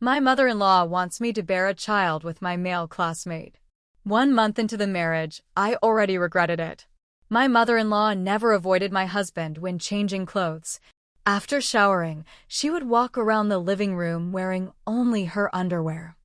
My mother-in-law wants me to bear a child with my male classmate. 1 month into the marriage, I already regretted it. My mother-in-law never avoided my husband when changing clothes. After showering, she would walk around the living room wearing only her underwear.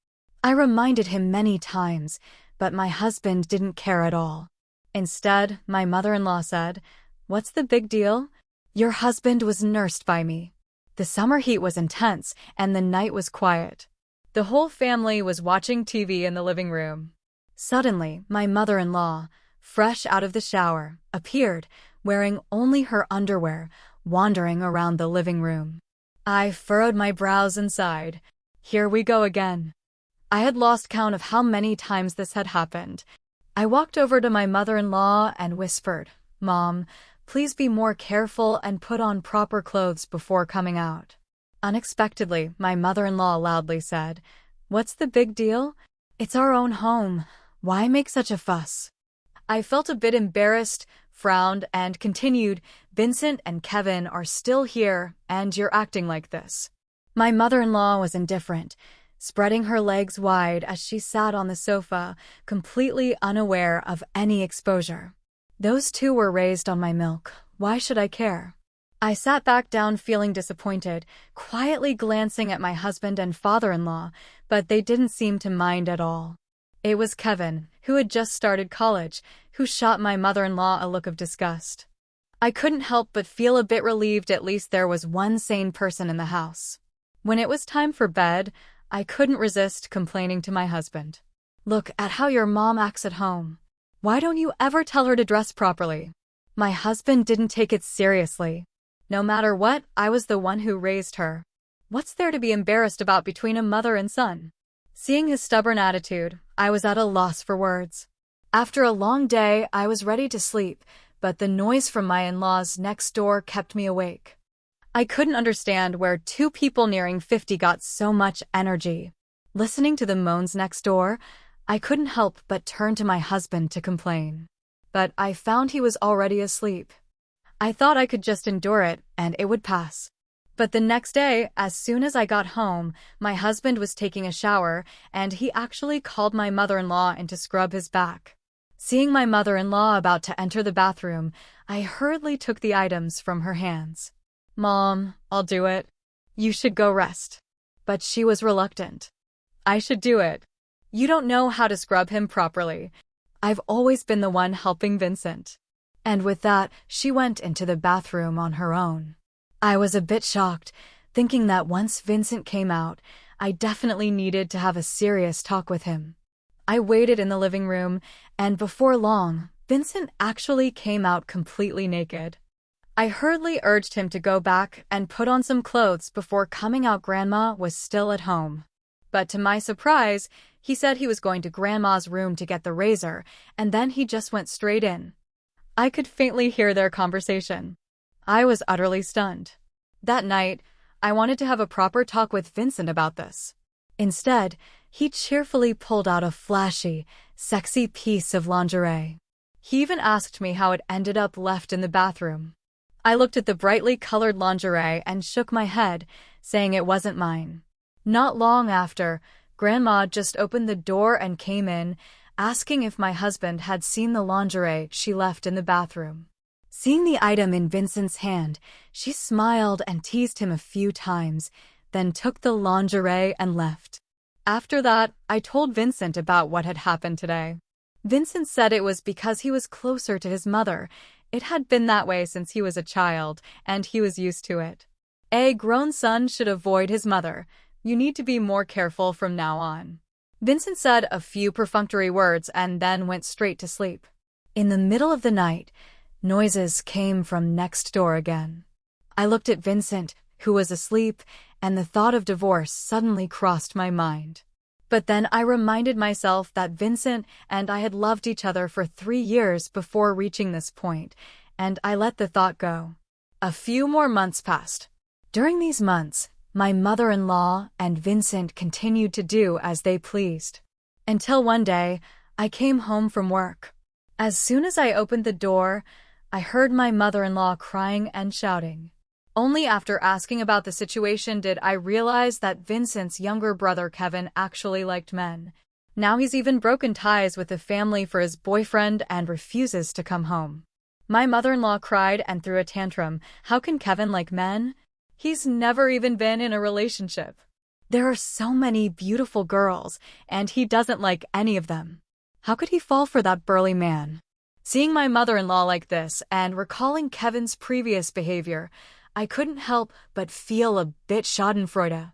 I reminded him many times, but my husband didn't care at all. Instead, my mother-in-law said, "What's the big deal? Your husband was nursed by me." The summer heat was intense, and the night was quiet. The whole family was watching TV in the living room. Suddenly, my mother-in-law, fresh out of the shower, appeared, wearing only her underwear, wandering around the living room. I furrowed my brows and sighed. Here we go again. I had lost count of how many times this had happened. I walked over to my mother-in-law and whispered, "Mom, please be more careful and put on proper clothes before coming out." Unexpectedly, my mother-in-law loudly said, "What's the big deal? It's our own home. Why make such a fuss?" I felt a bit embarrassed, frowned, and continued, "Vincent and Kevin are still here, and you're acting like this." My mother-in-law was indifferent, spreading her legs wide as she sat on the sofa, completely unaware of any exposure. Those two were raised on my milk. Why should I care? I sat back down feeling disappointed, quietly glancing at my husband and father-in-law, but they didn't seem to mind at all. It was Kevin, who had just started college, who shot my mother-in-law a look of disgust. I couldn't help but feel a bit relieved at least there was one sane person in the house. When it was time for bed, I couldn't resist complaining to my husband. "Look at how your mom acts at home. Why don't you ever tell her to dress properly?" My husband didn't take it seriously. No matter what, I was the one who raised her. What's there to be embarrassed about between a mother and son? Seeing his stubborn attitude, I was at a loss for words. After a long day, I was ready to sleep, but the noise from my in-laws next door kept me awake. I couldn't understand where two people nearing 50 got so much energy. Listening to the moans next door, I couldn't help but turn to my husband to complain. But I found he was already asleep. I thought I could just endure it, and it would pass. But the next day, as soon as I got home, my husband was taking a shower, and he actually called my mother-in-law in to scrub his back. Seeing my mother-in-law about to enter the bathroom, I hurriedly took the items from her hands. "Mom, I'll do it. You should go rest." But she was reluctant. "I should do it. You don't know how to scrub him properly. I've always been the one helping Vincent." And with that, she went into the bathroom on her own. I was a bit shocked, thinking that once Vincent came out, I definitely needed to have a serious talk with him. I waited in the living room, and before long, Vincent actually came out completely naked. I hurriedly urged him to go back and put on some clothes before coming out. Grandma was still at home. But to my surprise, he said he was going to Grandma's room to get the razor, and then he just went straight in. I could faintly hear their conversation. I was utterly stunned. That night, I wanted to have a proper talk with Vincent about this. Instead, he cheerfully pulled out a flashy, sexy piece of lingerie. He even asked me how it ended up left in the bathroom. I looked at the brightly colored lingerie and shook my head, saying it wasn't mine. Not long after, Grandma just opened the door and came in, asking if my husband had seen the lingerie she left in the bathroom. Seeing the item in Vincent's hand, she smiled and teased him a few times, then took the lingerie and left. After that, I told Vincent about what had happened today. Vincent said it was because he was closer to his mother. It had been that way since he was a child, and he was used to it. A grown son should avoid his mother. You need to be more careful from now on. Vincent said a few perfunctory words and then went straight to sleep. In the middle of the night, noises came from next door again. I looked at Vincent, who was asleep, and the thought of divorce suddenly crossed my mind. But then I reminded myself that Vincent and I had loved each other for 3 years before reaching this point, and I let the thought go. A few more months passed. During these months, my mother-in-law and Vincent continued to do as they pleased. Until one day, I came home from work. As soon as I opened the door, I heard my mother-in-law crying and shouting. Only after asking about the situation did I realize that Vincent's younger brother Kevin actually liked men. Now he's even broken ties with the family for his boyfriend and refuses to come home. My mother-in-law cried and threw a tantrum. How can Kevin like men? He's never even been in a relationship. There are so many beautiful girls, and he doesn't like any of them. How could he fall for that burly man? Seeing my mother-in-law like this and recalling Kevin's previous behavior, I couldn't help but feel a bit schadenfreude.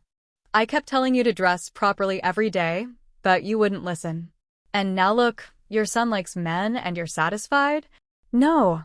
I kept telling you to dress properly every day, but you wouldn't listen. And now look, your son likes men and you're satisfied? No.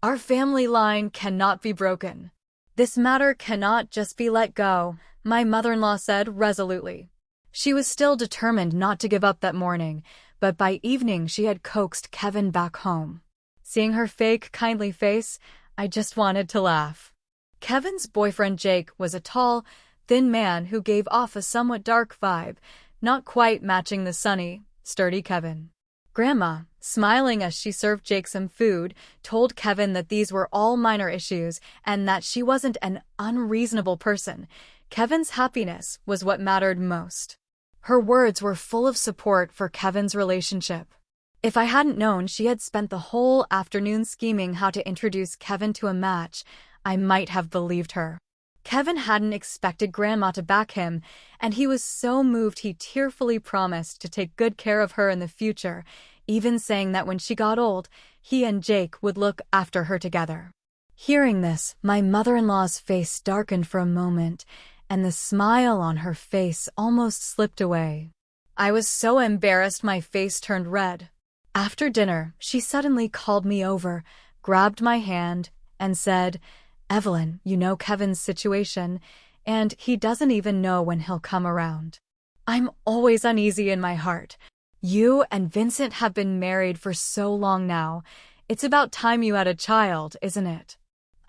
Our family line cannot be broken. This matter cannot just be let go, my mother-in-law said resolutely. She was still determined not to give up that morning, but by evening she had coaxed Kevin back home. Seeing her fake, kindly face, I just wanted to laugh. Kevin's boyfriend Jake was a tall, thin man who gave off a somewhat dark vibe, not quite matching the sunny, sturdy Kevin. Grandma, smiling as she served Jake some food, told Kevin that these were all minor issues and that she wasn't an unreasonable person. Kevin's happiness was what mattered most. Her words were full of support for Kevin's relationship. If I hadn't known she had spent the whole afternoon scheming how to introduce Kevin to a match, I might have believed her. Kevin hadn't expected Grandma to back him, and he was so moved he tearfully promised to take good care of her in the future, even saying that when she got old, he and Jake would look after her together. Hearing this, my mother-in-law's face darkened for a moment, and the smile on her face almost slipped away. I was so embarrassed my face turned red. After dinner, she suddenly called me over, grabbed my hand, and said, "Evelyn, you know Kevin's situation, and he doesn't even know when he'll come around. I'm always uneasy in my heart. You and Vincent have been married for so long now. It's about time you had a child, isn't it?"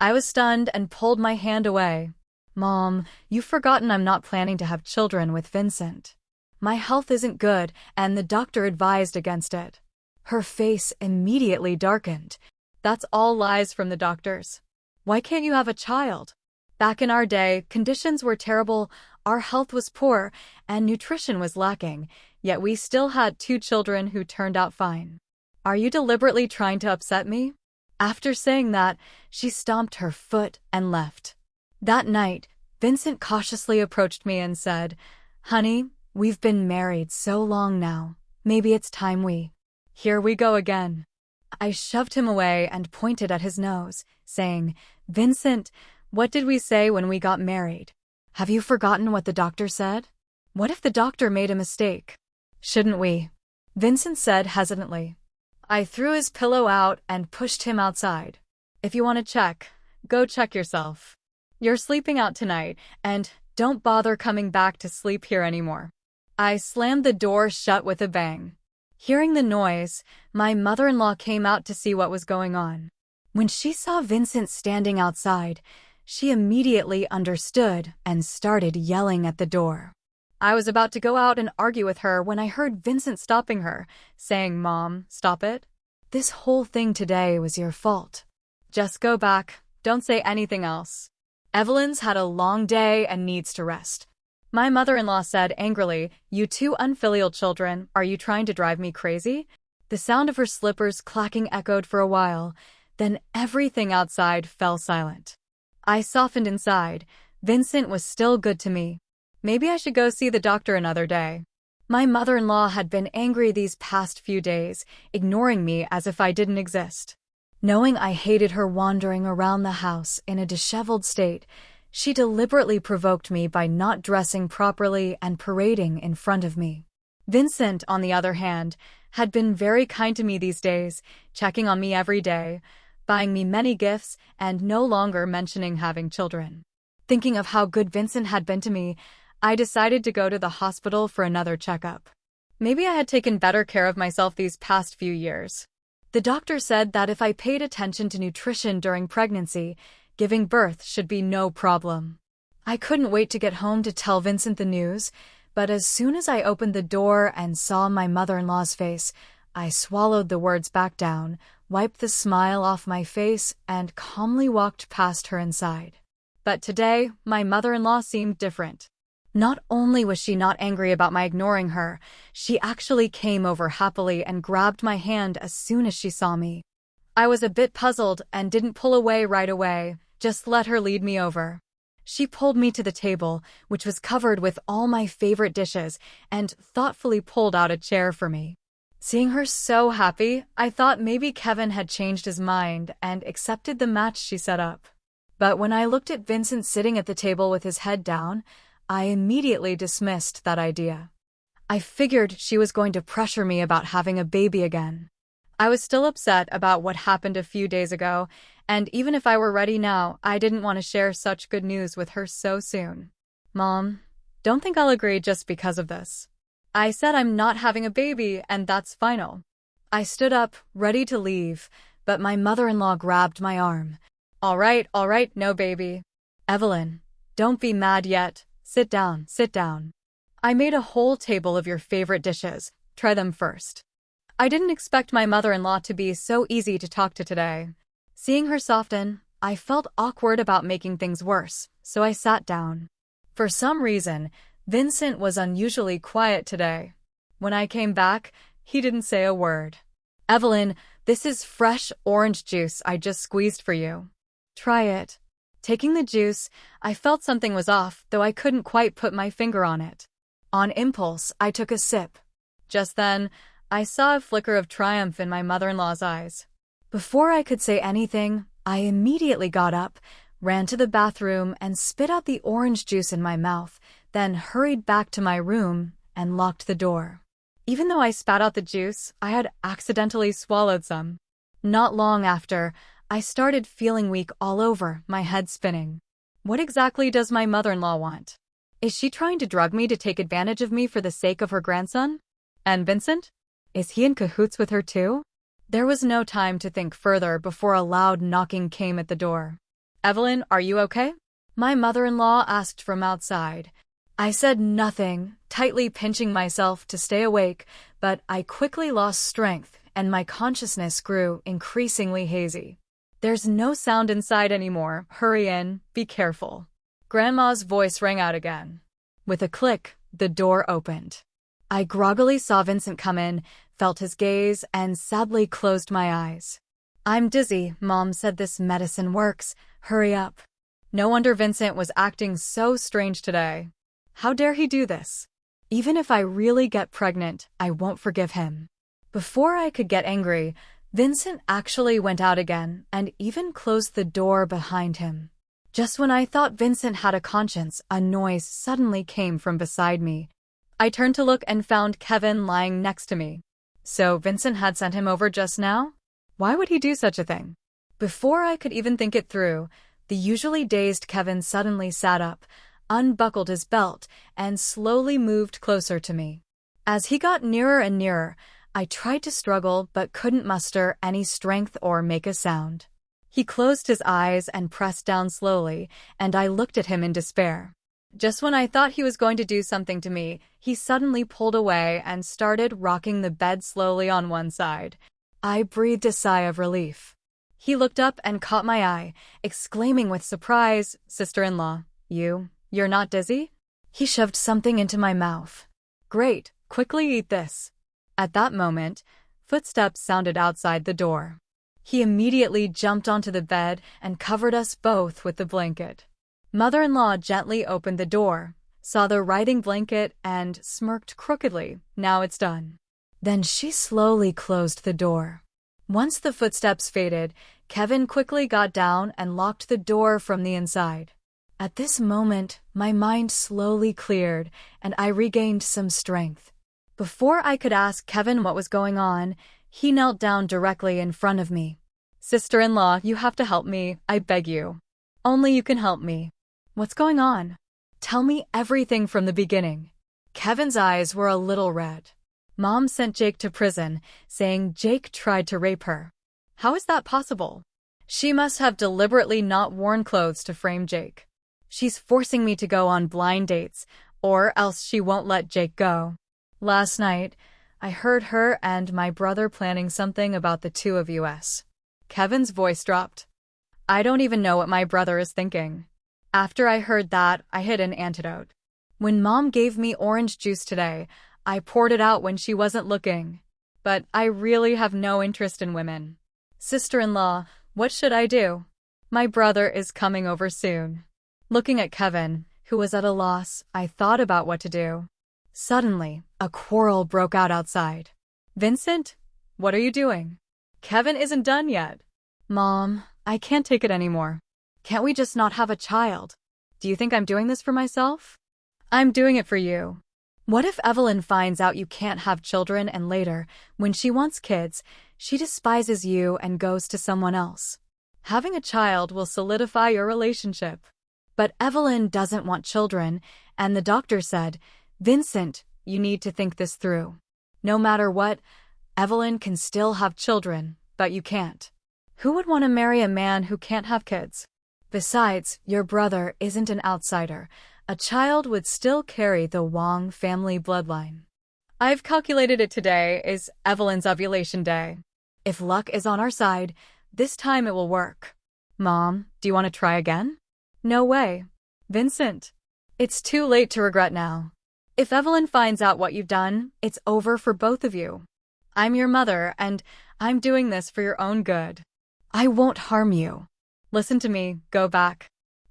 I was stunned and pulled my hand away. "Mom, you've forgotten I'm not planning to have children with Vincent. My health isn't good, and the doctor advised against it." Her face immediately darkened. "That's all lies from the doctors. Why can't you have a child? Back in our day, conditions were terrible, our health was poor, and nutrition was lacking, yet we still had 2 children who turned out fine. Are you deliberately trying to upset me?" After saying that, she stomped her foot and left. That night, Vincent cautiously approached me and said, "Honey, we've been married so long now. Maybe it's time we—" Here we go again. I shoved him away and pointed at his nose, saying, "Vincent, what did we say when we got married? Have you forgotten what the doctor said? What if the doctor made a mistake? Shouldn't we?" Vincent said hesitantly. I threw his pillow out and pushed him outside. "If you want to check, go check yourself. You're sleeping out tonight, and don't bother coming back to sleep here anymore." I slammed the door shut with a bang. Hearing the noise, my mother-in-law came out to see what was going on. When she saw Vincent standing outside, she immediately understood and started yelling at the door. I was about to go out and argue with her when I heard Vincent stopping her, saying, "Mom, stop it. This whole thing today was your fault. Just go back, don't say anything else. Evelyn's had a long day and needs to rest." My mother-in-law said angrily, "You 2 unfilial children, are you trying to drive me crazy?" The sound of her slippers clacking echoed for a while, then everything outside fell silent. I softened inside. Vincent was still good to me. Maybe I should go see the doctor another day. My mother-in-law had been angry these past few days, ignoring me as if I didn't exist. Knowing I hated her wandering around the house in a disheveled state, she deliberately provoked me by not dressing properly and parading in front of me. Vincent, on the other hand, had been very kind to me these days, checking on me every day, buying me many gifts, and no longer mentioning having children. Thinking of how good Vincent had been to me, I decided to go to the hospital for another checkup. Maybe I had taken better care of myself these past few years. The doctor said that if I paid attention to nutrition during pregnancy, giving birth should be no problem. I couldn't wait to get home to tell Vincent the news, but as soon as I opened the door and saw my mother-in-law's face, I swallowed the words back down, wiped the smile off my face, and calmly walked past her inside. But today, my mother-in-law seemed different. Not only was she not angry about my ignoring her, she actually came over happily and grabbed my hand as soon as she saw me. I was a bit puzzled and didn't pull away right away, just let her lead me over. She pulled me to the table, which was covered with all my favorite dishes, and thoughtfully pulled out a chair for me. Seeing her so happy, I thought maybe Kevin had changed his mind and accepted the match she set up. But when I looked at Vincent sitting at the table with his head down, I immediately dismissed that idea. I figured she was going to pressure me about having a baby again. I was still upset about what happened a few days ago, and even if I were ready now, I didn't want to share such good news with her so soon. Mom, don't think I'll agree just because of this. I said I'm not having a baby, and that's final. I stood up, ready to leave, but my mother-in-law grabbed my arm. All right, no baby. Evelyn, don't be mad yet. Sit down, sit down. I made a whole table of your favorite dishes. Try them first. I didn't expect my mother-in-law to be so easy to talk to today. Seeing her soften, I felt awkward about making things worse, so I sat down. For some reason, Vincent was unusually quiet today. When I came back, he didn't say a word. Evelyn, this is fresh orange juice I just squeezed for you. Try it. Taking the juice, I felt something was off, though I couldn't quite put my finger on it. On impulse, I took a sip. Just then, I saw a flicker of triumph in my mother-in-law's eyes. Before I could say anything, I immediately got up, ran to the bathroom, and spit out the orange juice in my mouth, then hurried back to my room and locked the door. Even though I spat out the juice, I had accidentally swallowed some. Not long after, I started feeling weak all over, my head spinning. What exactly does my mother-in-law want? Is she trying to drug me to take advantage of me for the sake of her grandson? And Vincent? Is he in cahoots with her too? There was no time to think further before a loud knocking came at the door. Evelyn, are you okay? My mother-in-law asked from outside. I said nothing, tightly pinching myself to stay awake, but I quickly lost strength and my consciousness grew increasingly hazy. There's no sound inside anymore. Hurry in, be careful. Grandma's voice rang out again. With a click, the door opened. I groggily saw Vincent come in, felt his gaze, and sadly closed my eyes. I'm dizzy, Mom said this medicine works. Hurry up. No wonder Vincent was acting so strange today. How dare he do this? Even if I really get pregnant, I won't forgive him. Before I could get angry, Vincent actually went out again and even closed the door behind him. Just when I thought Vincent had a conscience, a noise suddenly came from beside me. I turned to look and found Kevin lying next to me. So Vincent had sent him over just now? Why would he do such a thing? Before I could even think it through, the usually dazed Kevin suddenly sat up, unbuckled his belt, and slowly moved closer to me. As he got nearer and nearer, I tried to struggle but couldn't muster any strength or make a sound. He closed his eyes and pressed down slowly, and I looked at him in despair. Just when I thought he was going to do something to me, he suddenly pulled away and started rocking the bed slowly on one side. I breathed a sigh of relief. He looked up and caught my eye, exclaiming with surprise, "Sister-in-law, you're not dizzy?" He shoved something into my mouth. Great, quickly eat this. At that moment, footsteps sounded outside the door. He immediately jumped onto the bed and covered us both with the blanket. Mother-in-law gently opened the door, saw the writing blanket, and smirked crookedly. Now it's done. Then she slowly closed the door. Once the footsteps faded, Kevin quickly got down and locked the door from the inside. At this moment, my mind slowly cleared, and I regained some strength. Before I could ask Kevin what was going on, he knelt down directly in front of me. "Sister-in-law, you have to help me, I beg you. Only you can help me. What's going on? Tell me everything from the beginning." Kevin's eyes were a little red. Mom sent Jake to prison, saying Jake tried to rape her. How is that possible? She must have deliberately not worn clothes to frame Jake. She's forcing me to go on blind dates, or else she won't let Jake go. Last night, I heard her and my brother planning something about the two of us. Kevin's voice dropped. I don't even know what my brother is thinking. After I heard that, I hid an antidote. When Mom gave me orange juice today, I poured it out when she wasn't looking. But I really have no interest in women. Sister-in-law, what should I do? My brother is coming over soon. Looking at Kevin, who was at a loss, I thought about what to do. Suddenly, a quarrel broke out outside. Vincent, what are you doing? Kevin isn't done yet. Mom, I can't take it anymore. Can't we just not have a child? Do you think I'm doing this for myself? I'm doing it for you. What if Evelyn finds out you can't have children and later, when she wants kids, she despises you and goes to someone else? Having a child will solidify your relationship. But Evelyn doesn't want children, and the doctor said, Vincent, you need to think this through. No matter what, Evelyn can still have children, but you can't. Who would want to marry a man who can't have kids? Besides, your brother isn't an outsider. A child would still carry the Wong family bloodline. I've calculated it today is Evelyn's ovulation day. If luck is on our side, this time it will work. Mom, do you want to try again? No way. Vincent, it's too late to regret now. If Evelyn finds out what you've done, it's over for both of you. I'm your mother, and I'm doing this for your own good. I won't harm you. Listen to me, go back.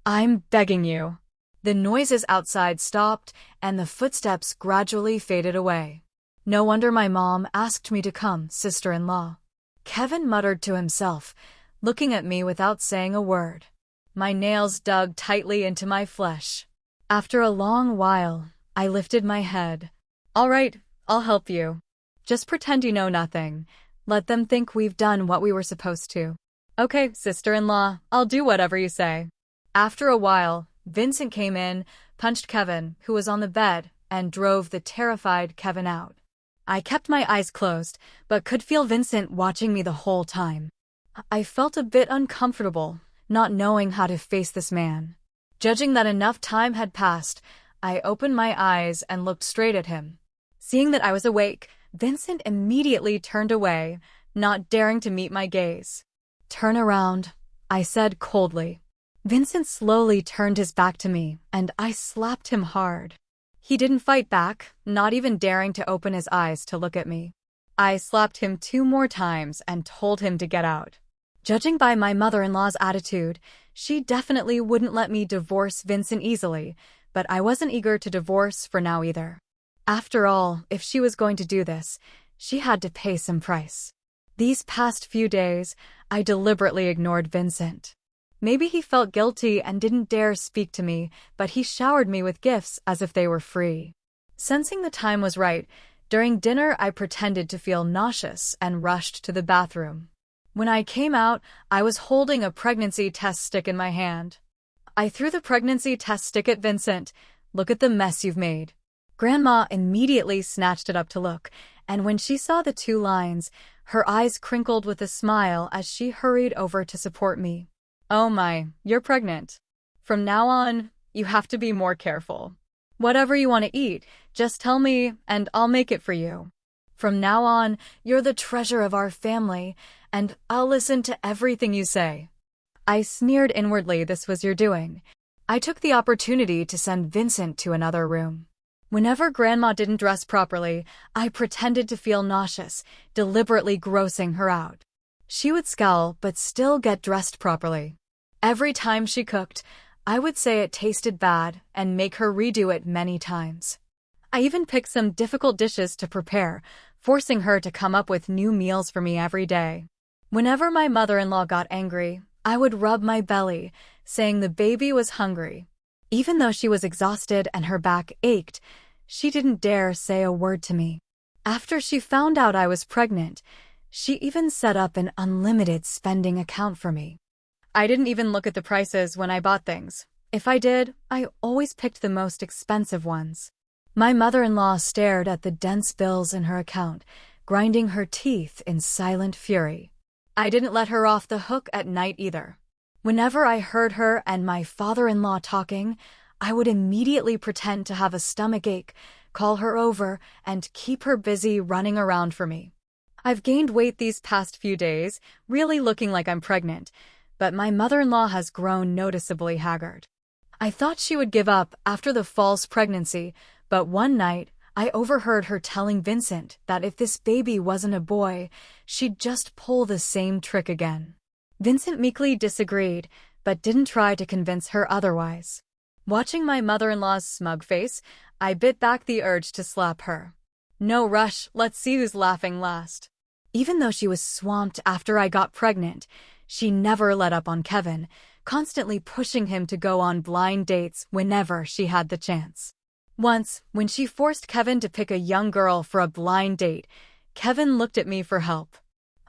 I'm begging you. The noises outside stopped, and the footsteps gradually faded away. No wonder my mom asked me to come, sister-in-law. Kevin muttered to himself, looking at me without saying a word. My nails dug tightly into my flesh. After a long while, I lifted my head. All right, I'll help you. Just pretend you know nothing. Let them think we've done what we were supposed to. Okay, sister-in-law, I'll do whatever you say. After a while, Vincent came in, punched Kevin, who was on the bed, and drove the terrified Kevin out. I kept my eyes closed, but could feel Vincent watching me the whole time. I felt a bit uncomfortable, not knowing how to face this man. Judging that enough time had passed, I opened my eyes and looked straight at him. Seeing that I was awake, Vincent immediately turned away, not daring to meet my gaze. Turn around, I said coldly. Vincent slowly turned his back to me, and I slapped him hard. He didn't fight back, not even daring to open his eyes to look at me. I slapped him 2 more times and told him to get out. Judging by my mother-in-law's attitude, she definitely wouldn't let me divorce Vincent easily, but I wasn't eager to divorce for now either. After all, if she was going to do this, she had to pay some price. These past few days, I deliberately ignored Vincent. Maybe he felt guilty and didn't dare speak to me, but he showered me with gifts as if they were free. Sensing the time was right, during dinner I pretended to feel nauseous and rushed to the bathroom. When I came out, I was holding a pregnancy test stick in my hand. I threw the pregnancy test stick at Vincent. Look at the mess you've made. Grandma immediately snatched it up to look, and when she saw the 2 lines, her eyes crinkled with a smile as she hurried over to support me. Oh my, you're pregnant. From now on, you have to be more careful. Whatever you want to eat, just tell me and I'll make it for you. From now on, you're the treasure of our family, and I'll listen to everything you say. I sneered inwardly this was your doing. I took the opportunity to send Vincent to another room. Whenever Grandma didn't dress properly, I pretended to feel nauseous, deliberately grossing her out. She would scowl but still get dressed properly. Every time she cooked, I would say it tasted bad and make her redo it many times. I even picked some difficult dishes to prepare, forcing her to come up with new meals for me every day. Whenever my mother-in-law got angry, I would rub my belly, saying the baby was hungry. Even though she was exhausted and her back ached, she didn't dare say a word to me. After she found out I was pregnant, she even set up an unlimited spending account for me. I didn't even look at the prices when I bought things. If I did, I always picked the most expensive ones. My mother-in-law stared at the dense bills in her account, grinding her teeth in silent fury. I didn't let her off the hook at night either. Whenever I heard her and my father-in-law talking, I would immediately pretend to have a stomachache, call her over, and keep her busy running around for me. I've gained weight these past few days, really looking like I'm pregnant, but my mother-in-law has grown noticeably haggard. I thought she would give up after the false pregnancy, but one night, I overheard her telling Vincent that if this baby wasn't a boy, she'd just pull the same trick again. Vincent meekly disagreed, but didn't try to convince her otherwise. Watching my mother-in-law's smug face, I bit back the urge to slap her. No rush, let's see who's laughing last. Even though she was swamped after I got pregnant, she never let up on Kevin, constantly pushing him to go on blind dates whenever she had the chance. Once, when she forced Kevin to pick a young girl for a blind date, Kevin looked at me for help.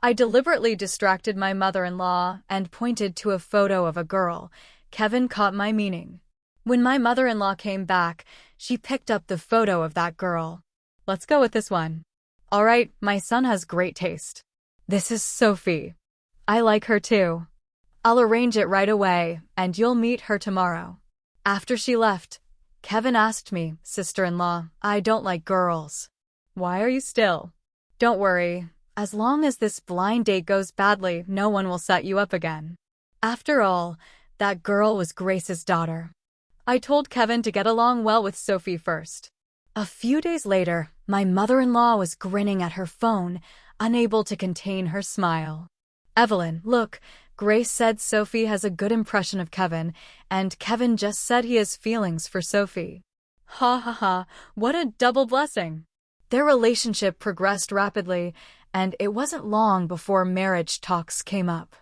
I deliberately distracted my mother-in-law and pointed to a photo of a girl. Kevin caught my meaning. When my mother-in-law came back, she picked up the photo of that girl. Let's go with this one. All right, my son has great taste. This is Sophie. I like her too. I'll arrange it right away, and you'll meet her tomorrow. After she left, Kevin asked me, sister-in-law, I don't like girls. Why are you still? Don't worry. As long as this blind date goes badly, no one will set you up again. After all, that girl was Grace's daughter. I told Kevin to get along well with Sophie first. A few days later, my mother-in-law was grinning at her phone, unable to contain her smile. Evelyn, look, Grace said Sophie has a good impression of Kevin, and Kevin just said he has feelings for Sophie. Ha ha ha, what a double blessing. Their relationship progressed rapidly, and it wasn't long before marriage talks came up.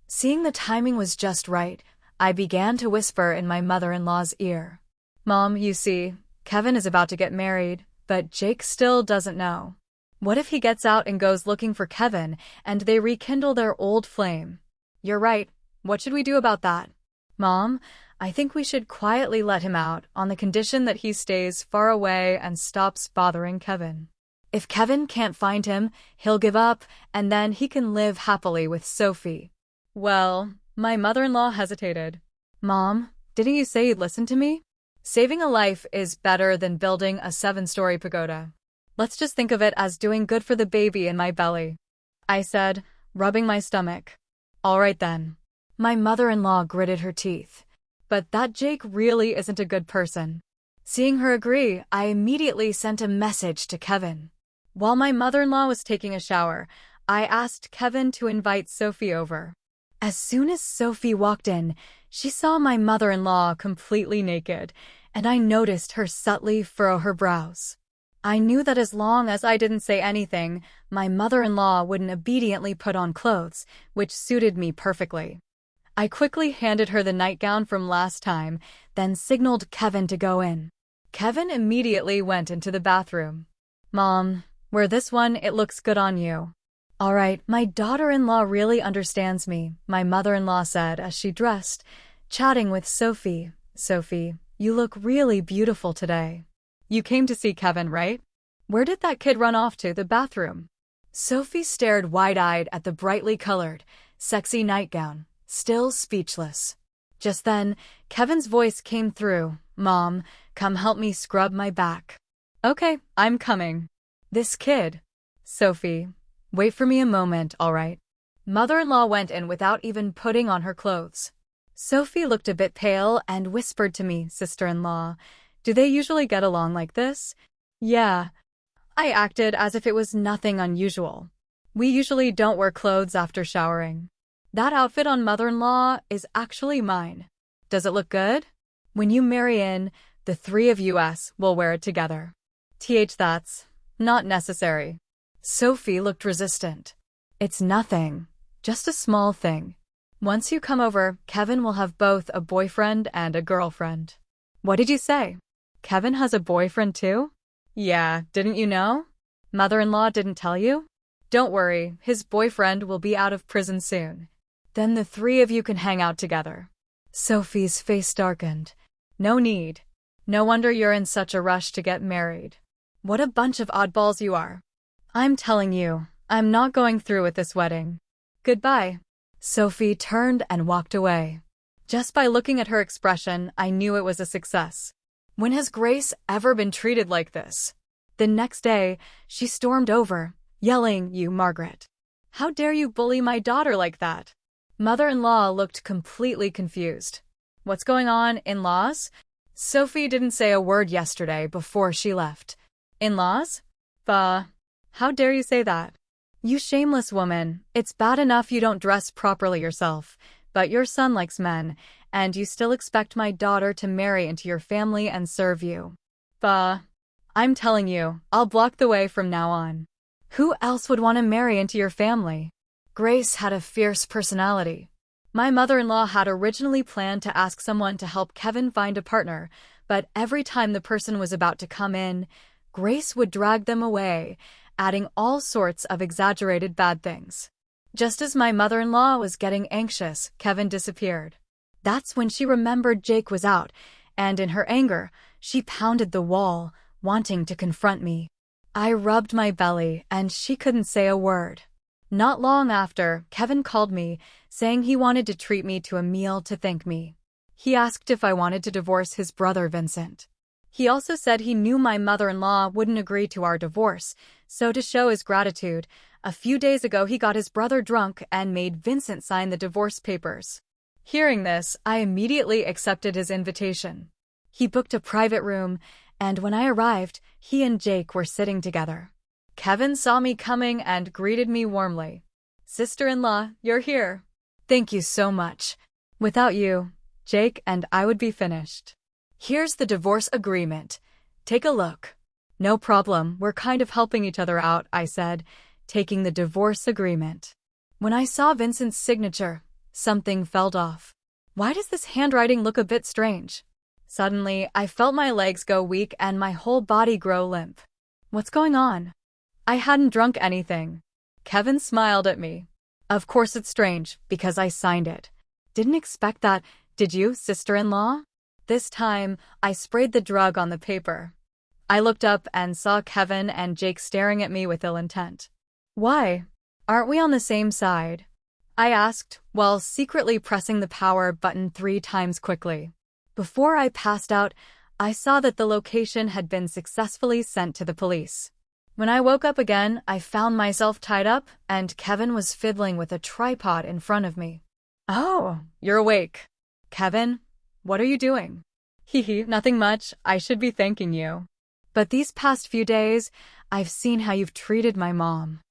Seeing the timing was just right, I began to whisper in my mother-in-law's ear. Mom, you see, Kevin is about to get married, but Jake still doesn't know. What if he gets out and goes looking for Kevin, and they rekindle their old flame? You're right. What should we do about that? Mom, I think we should quietly let him out on the condition that he stays far away and stops bothering Kevin. If Kevin can't find him, he'll give up, and then he can live happily with Sophie. Well, my mother-in-law hesitated. Mom, didn't you say you'd listen to me? Saving a life is better than building a 7-story pagoda. Let's just think of it as doing good for the baby in my belly, I said, rubbing my stomach. All right then. My mother-in-law gritted her teeth. But that Jake really isn't a good person. Seeing her agree, I immediately sent a message to Kevin. While my mother-in-law was taking a shower, I asked Kevin to invite Sophie over. As soon as Sophie walked in, she saw my mother-in-law completely naked, and I noticed her subtly furrow her brows. I knew that as long as I didn't say anything, my mother-in-law wouldn't obediently put on clothes, which suited me perfectly. I quickly handed her the nightgown from last time, then signaled Kevin to go in. Kevin immediately went into the bathroom. Mom, wear this one, it looks good on you. All right, my daughter-in-law really understands me, my mother-in-law said as she dressed, chatting with Sophie. Sophie, you look really beautiful today. You came to see Kevin, right? Where did that kid run off to? The bathroom? Sophie stared wide-eyed at the brightly colored, sexy nightgown, still speechless. Just then, Kevin's voice came through. Mom, come help me scrub my back. Okay, I'm coming. This kid. Sophie, wait for me a moment, all right? Mother-in-law went in without even putting on her clothes. Sophie looked a bit pale and whispered to me, sister-in-law, do they usually get along like this? Yeah. I acted as if it was nothing unusual. We usually don't wear clothes after showering. That outfit on mother-in-law is actually mine. Does it look good? When you marry in, the three of us will wear it together. That's not necessary. Sophie looked resistant. It's nothing. Just a small thing. Once you come over, Kevin will have both a boyfriend and a girlfriend. What did you say? Kevin has a boyfriend too? Yeah, didn't you know? Mother-in-law didn't tell you? Don't worry, his boyfriend will be out of prison soon. Then the three of you can hang out together. Sophie's face darkened. No need. No wonder you're in such a rush to get married. What a bunch of oddballs you are. I'm telling you, I'm not going through with this wedding. Goodbye. Sophie turned and walked away. Just by looking at her expression, I knew it was a success. When has Grace ever been treated like this? The next day, she stormed over, yelling, You, Margaret. How dare you bully my daughter like that? Mother-in-law looked completely confused. What's going on, in-laws? Sophie didn't say a word yesterday before she left. In-laws? How dare you say that? You shameless woman, it's bad enough you don't dress properly yourself, but your son likes men, and you still expect my daughter to marry into your family and serve you. I'm telling you, I'll block the way from now on. Who else would want to marry into your family? Grace had a fierce personality. My mother-in-law had originally planned to ask someone to help Kevin find a partner, but every time the person was about to come in, Grace would drag them away, adding all sorts of exaggerated bad things. Just as my mother-in-law was getting anxious, Kevin disappeared. That's when she remembered Jake was out, and in her anger, she pounded the wall, wanting to confront me. I rubbed my belly, and she couldn't say a word. Not long after, Kevin called me, saying he wanted to treat me to a meal to thank me. He asked if I wanted to divorce his brother Vincent. He also said he knew my mother-in-law wouldn't agree to our divorce, so to show his gratitude, a few days ago he got his brother drunk and made Vincent sign the divorce papers. Hearing this, I immediately accepted his invitation. He booked a private room, and when I arrived, he and Jake were sitting together. Kevin saw me coming and greeted me warmly. Sister-in-law, you're here. Thank you so much. Without you, Jake and I would be finished. Here's the divorce agreement. Take a look. No problem, we're kind of helping each other out, I said, taking the divorce agreement. When I saw Vincent's signature, something felt off. Why does this handwriting look a bit strange? Suddenly, I felt my legs go weak and my whole body grow limp. What's going on? I hadn't drunk anything. Kevin smiled at me. Of course it's strange, because I signed it. Didn't expect that, did you, sister-in-law? This time, I sprayed the drug on the paper. I looked up and saw Kevin and Jake staring at me with ill intent. Why? Aren't we on the same side? I asked, while secretly pressing the power button 3 times quickly. Before I passed out, I saw that the location had been successfully sent to the police. When I woke up again, I found myself tied up, and Kevin was fiddling with a tripod in front of me. Oh, you're awake. Kevin, what are you doing? Nothing much. I should be thanking you. But these past few days, I've seen how you've treated my mom.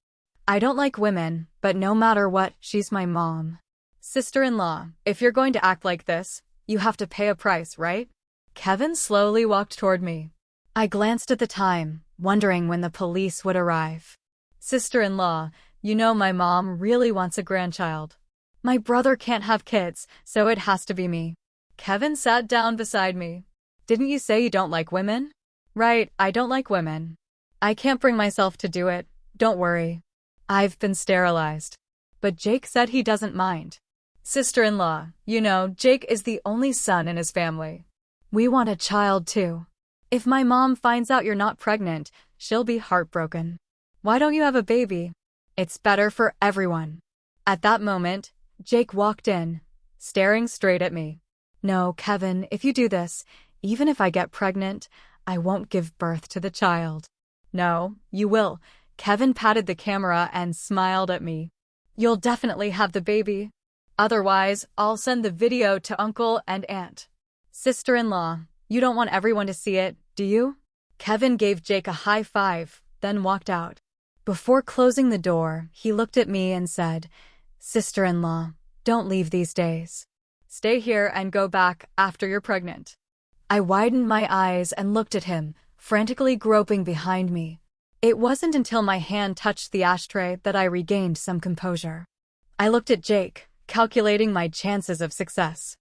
I don't like women, but no matter what, she's my mom. Sister-in-law, if you're going to act like this, you have to pay a price, right? Kevin slowly walked toward me. I glanced at the time, wondering when the police would arrive. Sister-in-law, you know my mom really wants a grandchild. My brother can't have kids, so it has to be me. Kevin sat down beside me. Didn't you say you don't like women? Right, I don't like women. I can't bring myself to do it, don't worry. I've been sterilized. But Jake said he doesn't mind. Sister-in-law, you know, Jake is the only son in his family. We want a child too. If my mom finds out you're not pregnant, she'll be heartbroken. Why don't you have a baby? It's better for everyone. At that moment, Jake walked in, staring straight at me. No, Kevin, if you do this, even if I get pregnant, I won't give birth to the child. No, you will. Kevin patted the camera and smiled at me. You'll definitely have the baby. Otherwise, I'll send the video to uncle and aunt. Sister-in-law, you don't want everyone to see it, do you? Kevin gave Jake a high five, then walked out. Before closing the door, he looked at me and said, Sister-in-law, don't leave these days. Stay here and go back after you're pregnant. I widened my eyes and looked at him, frantically groping behind me. It wasn't until my hand touched the ashtray that I regained some composure. I looked at Jake, calculating my chances of success.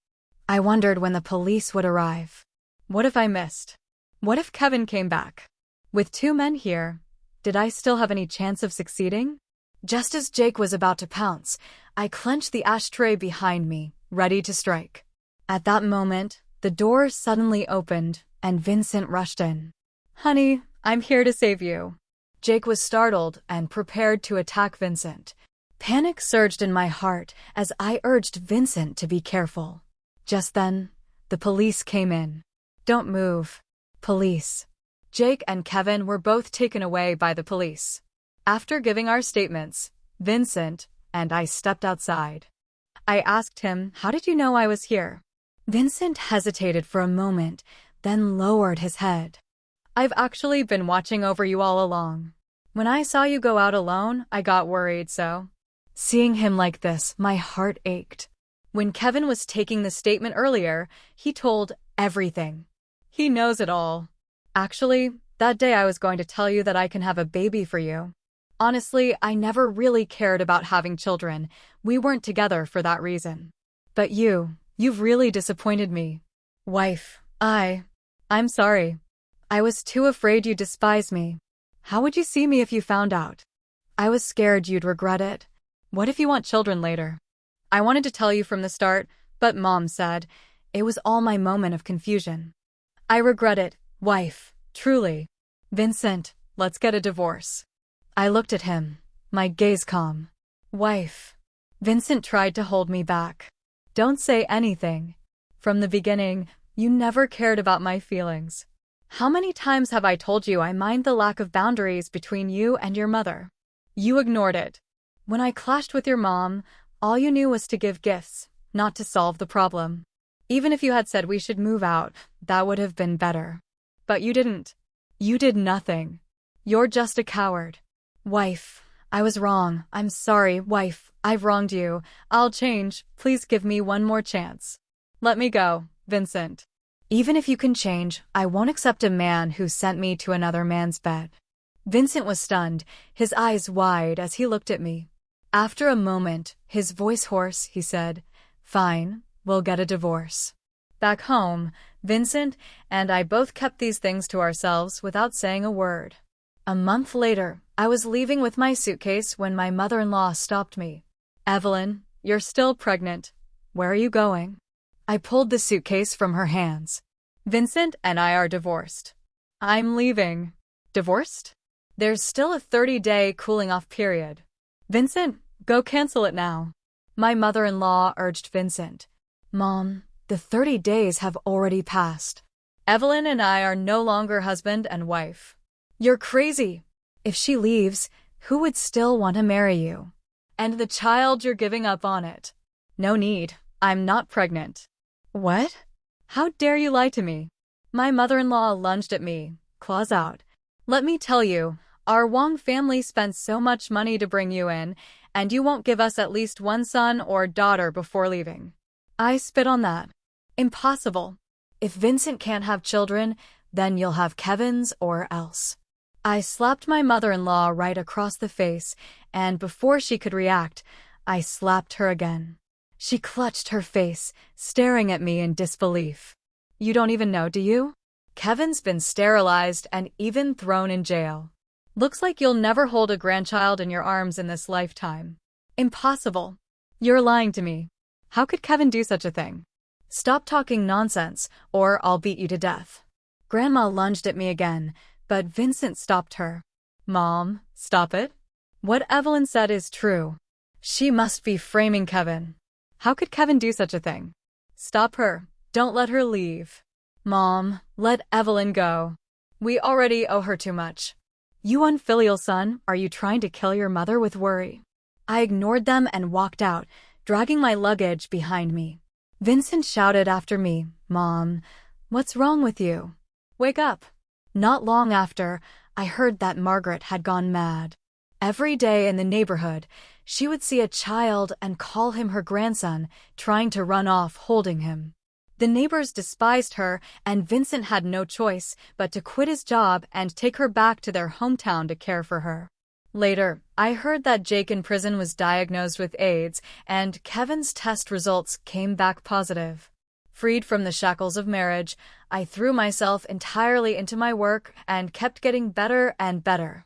I wondered when the police would arrive. What if I missed? What if Kevin came back? With 2 men here, did I still have any chance of succeeding? Just as Jake was about to pounce, I clenched the ashtray behind me, ready to strike. At that moment, the door suddenly opened, and Vincent rushed in. Honey, I'm here to save you. Jake was startled and prepared to attack Vincent. Panic surged in my heart as I urged Vincent to be careful. Just then, the police came in. Don't move. Police. Jake and Kevin were both taken away by the police. After giving our statements, Vincent and I stepped outside. I asked him, how did you know I was here? Vincent hesitated for a moment, then lowered his head. I've actually been watching over you all along. When I saw you go out alone, I got worried, so. Seeing him like this, my heart ached. When Kevin was taking the statement earlier, he told everything. He knows it all. Actually, that day I was going to tell you that I can have a baby for you. Honestly, I never really cared about having children. We weren't together for that reason. But you've really disappointed me. Wife, I'm sorry. I was too afraid you'd despise me. How would you see me if you found out? I was scared you'd regret it. What if you want children later? I wanted to tell you from the start, but Mom said. It was all my moment of confusion. I regret it, wife, truly. Vincent, let's get a divorce. I looked at him, my gaze calm. Wife. Vincent tried to hold me back. Don't say anything. From the beginning, you never cared about my feelings. How many times have I told you I mind the lack of boundaries between you and your mother? You ignored it. When I clashed with your mom, all you knew was to give gifts, not to solve the problem. Even if you had said we should move out, that would have been better. But you didn't. You did nothing. You're just a coward. Wife, I was wrong. I'm sorry, wife. I've wronged you. I'll change. Please give me one more chance. Let me go, Vincent. Even if you can change, I won't accept a man who sent me to another man's bed. Vincent was stunned, his eyes wide as he looked at me. After a moment, his voice hoarse, he said, Fine, we'll get a divorce. Back home, Vincent and I both kept these things to ourselves without saying a word. A month later, I was leaving with my suitcase when my mother-in-law stopped me. Evelyn, you're still pregnant. Where are you going? I pulled the suitcase from her hands. Vincent and I are divorced. I'm leaving. Divorced? There's still a 30-day cooling-off period. Vincent, go cancel it now. My mother-in-law urged Vincent. Mom, the 30 days have already passed. Evelyn and I are no longer husband and wife. You're crazy. If she leaves, who would still want to marry you? And the child you're giving up on it. No need. I'm not pregnant. What? How dare you lie to me? My mother-in-law lunged at me, claws out. Let me tell you, our Wong family spent so much money to bring you in, and you won't give us at least one son or daughter before leaving. I spit on that. Impossible. If Vincent can't have children, then you'll have Kevin's or else. I slapped my mother-in-law right across the face, and before she could react, I slapped her again. She clutched her face, staring at me in disbelief. You don't even know, do you? Kevin's been sterilized and even thrown in jail. Looks like you'll never hold a grandchild in your arms in this lifetime. Impossible. You're lying to me. How could Kevin do such a thing? Stop talking nonsense, or I'll beat you to death. Grandma lunged at me again, but Vincent stopped her. Mom, stop it. What Evelyn said is true. She must be framing Kevin. How could Kevin do such a thing? Stop her. Don't let her leave. Mom, let Evelyn go. We already owe her too much. You unfilial son, are you trying to kill your mother with worry? I ignored them and walked out, dragging my luggage behind me. Vincent shouted after me, Mom, what's wrong with you? Wake up. Not long after, I heard that Margaret had gone mad. Every day in the neighborhood, she would see a child and call him her grandson, trying to run off holding him. The neighbors despised her, and Vincent had no choice but to quit his job and take her back to their hometown to care for her. Later, I heard that Jake in prison was diagnosed with AIDS, and Kevin's test results came back positive. Freed from the shackles of marriage, I threw myself entirely into my work and kept getting better and better.